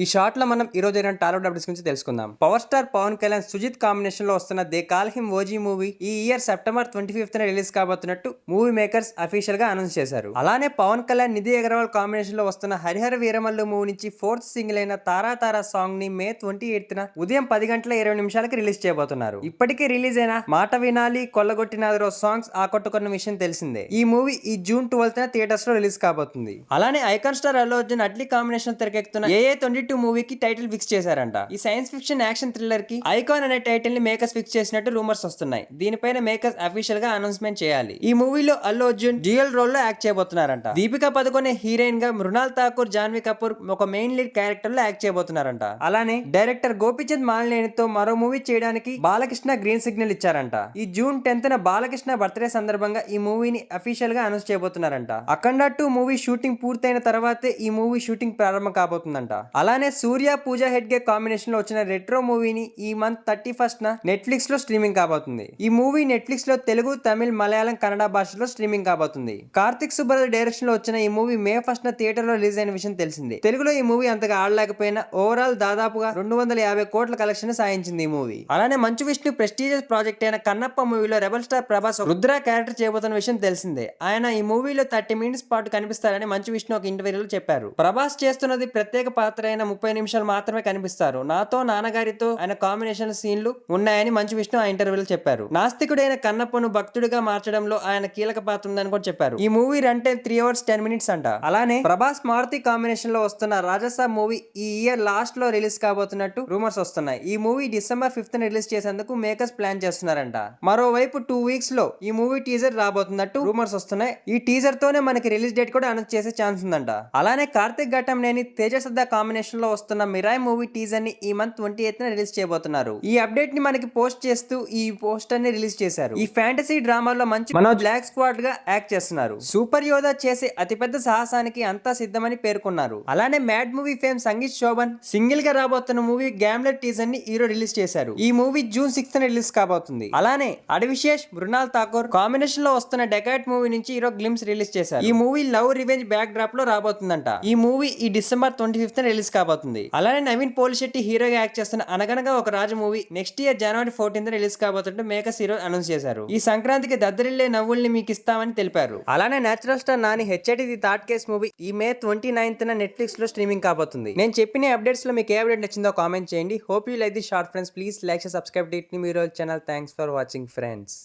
ఈ షార్ట్ లో మనం ఈ రోజు టాలీవుడ్ అప్డేట్స్ గురించి తెలుసుకుందాం. Power star Pawan Kalyan Sujeeth combination లో వస్తున్న they call him OG movie ఈ ఇయర్ సెప్టెంబర్ 25th రిలీజ్ కాబోతున్నట్టు మూవీ మేకర్స్ అఫీషియల్ గా అనౌన్స్ చేశారు. అలానే పవన్ కళ్యాణ్ నిధి అగర్వాల్ కాంబినేషన్ లో వస్తున్న హరిహర వీరమల్లు మూవీ నుంచి ఫోర్త్ సింగిల్ అయిన తారా తారా సాంగ్ ని మే 28th ఉదయం 10:20 రిలీజ్ చేయబోతున్నారు. ఇప్పటికే రిలీజ్ అయిన మాట వినాలి కొల్లగొట్టినాదరో సాంగ్స్ ఆకట్టుకున్న విషయం తెలిసిందే. ఈ మూవీ ఈ జూన్ 12th థియేటర్స్ లో రిలీజ్ కాబోతుంది. అలానే icon star Allu Arjun Atlee combination తెరకెక్కుతున్న AA22 మూవీకి టైటిల్ ఫిక్స్ చేశారంట. ఈ సైన్స్ ఫిక్షన్ యాక్షన్ థ్రిల్లర్ కి ఐకాన్ అనే టైటిల్ ని మేకర్స్ ఫిక్స్ చేసినట్టు రూమర్స్ వస్తున్నాయి. దీనిపైన మేకర్స్ అఫీషియల్ గా అనౌన్స్మెంట్ చేయాలి. ఈ మూవీలో అల్లు అర్జున్ డ్యూయల్ రోల్ లో యాక్ట్ చేయబోతున్నారంట. దీపికా పదుకొనే హీరోయిన్ గా, మృణాల్ ఠాకూర్, జాన్వీ కపూర్ ఒక మెయిన్ లీడ్ క్యారెక్టర్ లో యాక్ట్ చేయబోతున్నారంట. అలానే డైరెక్టర్ గోపీచంద్ మాలినేనితో మరో మూవీ చేయడానికి బాలకృష్ణ గ్రీన్ సిగ్నల్ ఇచ్చారంట. ఈ జూన్ 10th బాలకృష్ణ బర్త్డే సందర్భంగా ఈ మూవీని అఫీషియల్ గా అనౌన్స్ చేయబోతున్నారంట. అఖండ 2 మూవీ షూటింగ్ పూర్తయిన తర్వాతే ఈ మూవీ షూటింగ్ ప్రారంభం కాబోతుందంట. అలానే సూర్య పూజా హెగ్డే కాంబినేషన్ లో వచ్చిన రెట్రో మూవీని ఈ మంత్ 31st నెట్ఫ్లిక్స్ లో స్ట్రీమింగ్ కాబోతుంది. ఈ మూవీ నెట్ఫ్లిక్స్ లో తెలుగు, తమిళ్, మలయాళం, కన్నడ భాషలో స్ట్రీమింగ్ కాబోతుంది. కార్తిక్ సుబ్బరాజ్ డైరెక్షన్ లో వచ్చిన ఈ మూవీ మే 1st థియేటర్ లో రిలీజ్ అయిన విషయం తెలిసిందే. తెలుగులో ఈ మూవీ అంతగా ఆడలేకపోయినా ఓవరాల్ దాదాపుగా 250 కోట్ల కలెక్షన్ సాధించింది ఈ మూవీ. అలానే మంచు విష్ణు ప్రెస్టీజియస్ ప్రాజెక్ట్ అయిన కన్నప్ప మూవీలో rebel star Prabhas Rudra character చేయబోతున్న విషయం తెలిసిందే. ఆయన ఈ మూవీలో 30 minutes పాటు కనిపిస్తారని మంచు విష్ణు ఒక ఇంటర్వ్యూలో చెప్పారు. ప్రభాస్ చేస్తున్నది ప్రత్యేక పాత్ర అయిన 30 నిమిషాలు మాత్రమే కనిపిస్తారు. నాతో నాన్నగారితో ఆయన కాంబినేషన్ సీన్లు ఉన్నాయని మంచు విష్ణు ఆ ఇంటర్వ్యూలో చెప్పారు. నాస్తికుడైన కన్నప్పను భక్తుడిగా మార్చడంలో ఆయన కీలక పాత్ర ఉందని కూడా చెప్పారు. ఈ movie run time 3 hours 10 minutes అంట. అలానే ప్రభాస్ మారుతి కాంబినేషన్ లో వస్తున్న రాజసాబ్ మూవీ ఈ ఇయర్ లాస్ట్ లో రిలీజ్ కాబోతున్నట్టు రూమర్స్ వస్తున్నాయి. ఈ మూవీ December 5th రిలీజ్ చేసేందుకు మేకర్స్ ప్లాన్ చేస్తున్నారంట. మరోవైపు 2 weeks లో ఈ మూవీ టీజర్ రాబోతున్నట్టు రూమర్స్ వస్తున్నాయి. ఈ టీజర్ తోనే మనకి రిలీజ్ డేట్ కూడా అనౌన్స్ చేసే ఛాన్స్ ఉందంట. అలానే కార్తిక్ ఘట్టంనేని తేజ సద్దా కాంబినేషన్ లో వస్తున్న మిరాయ్ మూవీ టీజర్ ని ఈ మంత్ 28th రిలీజ్ చేయబోతున్నారు. ఈ అప్డేట్ ని మనకి పోస్ట్ చేస్తూ ఈ పోస్టర్ ని రిలీజ్ చేశారు. ఈ ఫ్యాంటసీ డ్రామాలో మంచి మనోజ్ బ్లాక్ స్క్వాడ్ గా యాక్ట్ చేస్తున్నారు. సూపర్ యోధా చేసే అతిపెద్ద సాహసానికి అంతా సిద్ధమని పేర్కొన్నారు. అలానే mad movie fame Sangeeth Shobhan single గా రాబోతున్న మూవీ గ్యామ్లెట్ టీజర్ ని హీరో రిలీజ్ చేశారు. ఈ మూవీ జూన్ 6th రిలీజ్ కాబోతుంది. అలానే అడవిశేష్, మృణాల్ ఠాకూర్ కాంబినేషన్ లో వస్తున్న డెకాట్ మూవీ నుంచి హీరో గ్లిమ్స్ రిలీజ్ చేశారు. ఈ movie love revenge back drop లో రాబోతుందంట. ఈ మూవీ ఈ December 25th రిలీజ్ కాబోతుంది. అలానే నవీన్ పోలిశెట్టి హీరోగా యాక్ట్ చేస్తున్న అనగనగా ఒక రాజు movie next year January 14th release కాబోతుంటే మేకర్స్ హీరో అనౌన్స్ చేశారు. ఈ సంక్రాంతికి దద్దరిల్లే నవ్వుల్ని మీకు ఇస్తామని తెలిపారు. అలానే natural star Nani HIT the third case movie ఈ May 29th నెట్ఫ్లిక్స్ లో స్ట్రీమింగ్ కాబోతుంది. నేను చెప్పిన అప్డేట్స్ లో మీకు ఏ అప్డేట్ నచ్చిందో కామెంట్ చేయండి. Hope you like the short friends. Please like, subscribe to మీ రోజు channel. Thanks for watching friends.